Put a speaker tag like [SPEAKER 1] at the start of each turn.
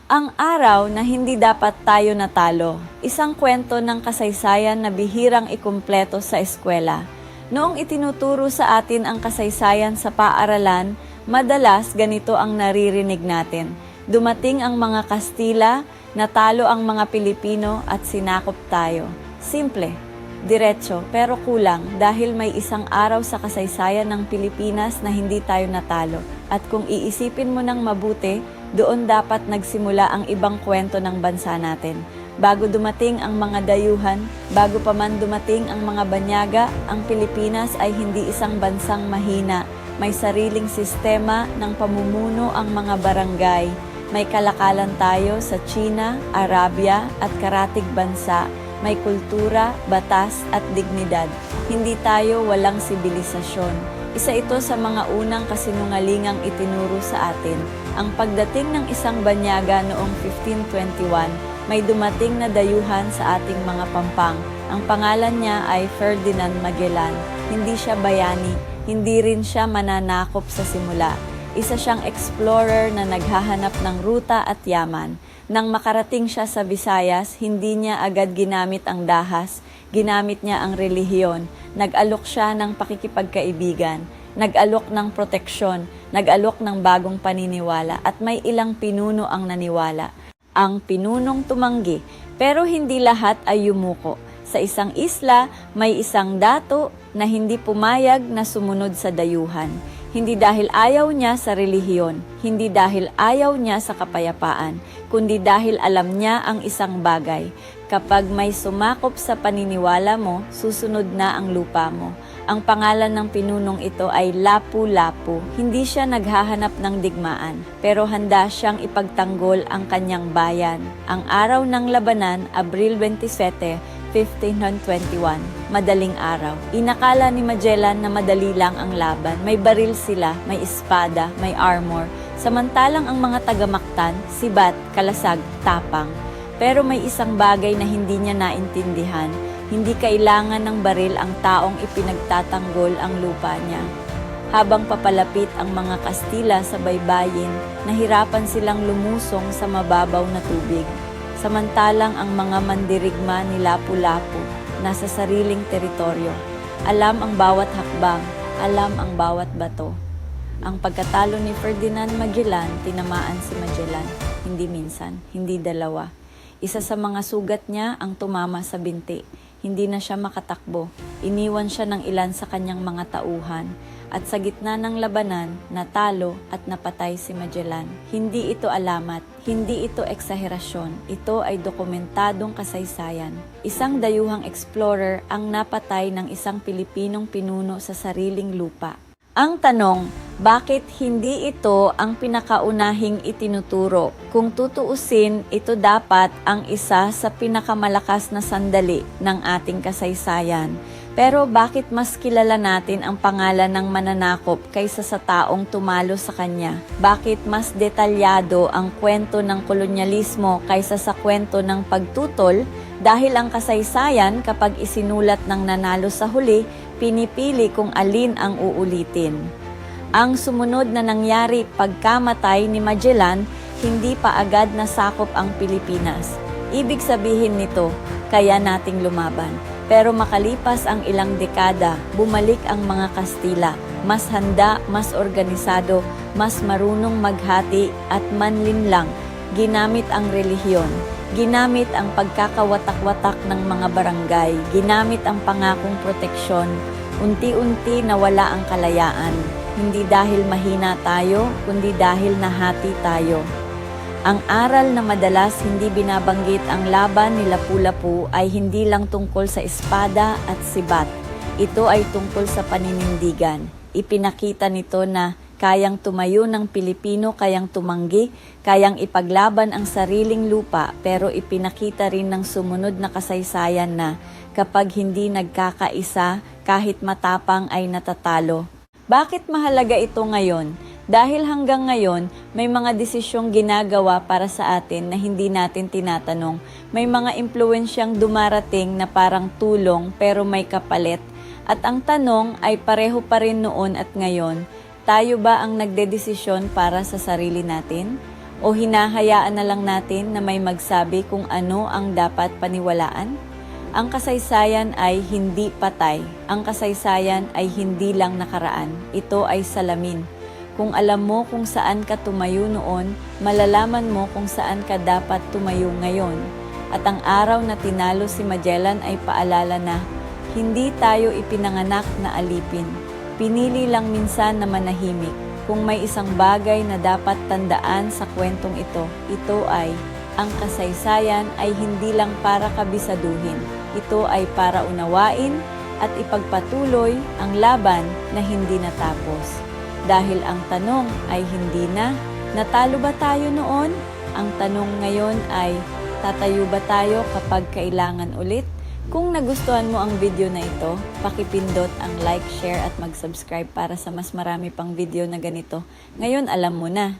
[SPEAKER 1] Ang araw na hindi dapat tayo natalo, isang kwento ng kasaysayan na bihirang ikumpleto sa eskwela. Noong itinuturo sa atin ang kasaysayan sa paaralan, madalas ganito ang naririnig natin. Dumating ang mga Kastila, natalo ang mga Pilipino at sinakop tayo. Simple, diretso, pero kulang dahil may isang araw sa kasaysayan ng Pilipinas na hindi tayo natalo. At kung iisipin mo ng mabuti, doon dapat nagsimula ang ibang kwento ng bansa natin. Bago dumating ang mga dayuhan, bago pa man dumating ang mga banyaga, ang Pilipinas ay hindi isang bansang mahina. May sariling sistema ng pamumuno ang mga barangay. May kalakalan tayo sa China, Arabia at karatig bansa. May kultura, batas at dignidad. Hindi tayo walang sibilisasyon. Isa ito sa mga unang kasinungalingang itinuro sa atin. Ang pagdating ng isang banyaga noong 1521, may dumating na dayuhan sa ating mga pampang. Ang pangalan niya ay Ferdinand Magellan. Hindi siya bayani, hindi rin siya mananakop sa simula. Isa siyang explorer na naghahanap ng ruta at yaman. Nang makarating siya sa Visayas, hindi niya agad ginamit ang dahas, ginamit niya ang relihiyon. Nag-alok siya ng pakikipagkaibigan, nag-alok ng proteksyon, nag-alok ng bagong paniniwala at may ilang pinuno ang naniwala. Ang pinunong tumanggi, pero hindi lahat ay yumuko. Sa isang isla, may isang dato na hindi pumayag na sumunod sa dayuhan. Hindi dahil ayaw niya sa relihiyon, hindi dahil ayaw niya sa kapayapaan, kundi dahil alam niya ang isang bagay. Kapag may sumakop sa paniniwala mo, susunod na ang lupa mo. Ang pangalan ng pinunong ito ay Lapu-Lapu. Hindi siya naghahanap ng digmaan, pero handa siyang ipagtanggol ang kanyang bayan. Ang araw ng labanan, Abril 27, 1521, madaling araw. Inakala ni Magellan na madali lang ang laban. May baril sila, may espada, may armor. Samantalang ang mga taga-Mactan, sibat, kalasag, tapang. Pero may isang bagay na hindi niya naintindihan. Hindi kailangan ng baril ang taong ipinagtatanggol ang lupa niya. Habang papalapit ang mga Kastila sa baybayin, nahirapan silang lumusong sa mababaw na tubig. Samantalang ang mga mandirigma ni Lapu-Lapu nasa sariling teritoryo. Alam ang bawat hakbang, alam ang bawat bato. Ang pagkatalo ni Ferdinand Magellan, tinamaan si Magellan. Hindi minsan, hindi dalawa. Isa sa mga sugat niya ang tumama sa binti. Hindi na siya makatakbo. Iniwan siya ng ilan sa kanyang mga tauhan. At sa gitna ng labanan, natalo at napatay si Magellan. Hindi ito alamat, hindi ito eksaherasyon. Ito ay dokumentadong kasaysayan. Isang dayuhang explorer ang napatay ng isang Pilipinong pinuno sa sariling lupa. Ang tanong, bakit hindi ito ang pinakaunahing itinuturo? Kung tutuusin, ito dapat ang isa sa pinakamalakas na sandali ng ating kasaysayan. Pero bakit mas kilala natin ang pangalan ng mananakop kaysa sa taong tumalo sa kanya? Bakit mas detalyado ang kwento ng kolonyalismo kaysa sa kwento ng pagtutol? Dahil ang kasaysayan kapag isinulat ng nanalo sa huli, pinipili kung alin ang uulitin. Ang sumunod na nangyari pagkamatay ni Magellan, hindi pa agad nasakop ang Pilipinas. Ibig sabihin nito, kaya nating lumaban. Pero makalipas ang ilang dekada, bumalik ang mga Kastila. Mas handa, mas organisado, mas marunong maghati at manlinlang. Ginamit ang relihiyon. Ginamit ang pagkakawatak-watak ng mga barangay. Ginamit ang pangakong proteksyon. Unti-unti nawala ang kalayaan. Hindi dahil mahina tayo, kundi dahil nahati tayo. Ang aral na madalas hindi binabanggit ang laban ni Lapu-Lapu ay hindi lang tungkol sa espada at sibat. Ito ay tungkol sa paninindigan. Ipinakita nito na kayang tumayo ng Pilipino, kayang tumanggi, kayang ipaglaban ang sariling lupa, pero ipinakita rin ng sumunod na kasaysayan na kapag hindi nagkakaisa, kahit matapang ay natatalo. Bakit mahalaga ito ngayon? Dahil hanggang ngayon, may mga desisyong ginagawa para sa atin na hindi natin tinatanong. May mga impluwensyang dumarating na parang tulong pero may kapalit. At ang tanong ay pareho pa rin noon at ngayon, tayo ba ang nagdedesisyon para sa sarili natin? O hinahayaan na lang natin na may magsabi kung ano ang dapat paniwalaan? Ang kasaysayan ay hindi patay. Ang kasaysayan ay hindi lang nakaraan. Ito ay salamin. Kung alam mo kung saan ka tumayo noon, malalaman mo kung saan ka dapat tumayo ngayon. At ang araw na tinalo si Magellan ay paalala na hindi tayo ipinanganak na alipin. Pinili lang minsan na manahimik. Kung may isang bagay na dapat tandaan sa kwentong ito ay ang kasaysayan ay hindi lang para kabisaduhin. Ito ay para unawain at ipagpatuloy ang laban na hindi natapos. Dahil ang tanong ay hindi na, natalo ba tayo noon? Ang tanong ngayon ay, tatayo ba tayo kapag kailangan ulit? Kung nagustuhan mo ang video na ito, pakipindot ang like, share at mag-subscribe para sa mas marami pang video na ganito. Ngayon alam mo na.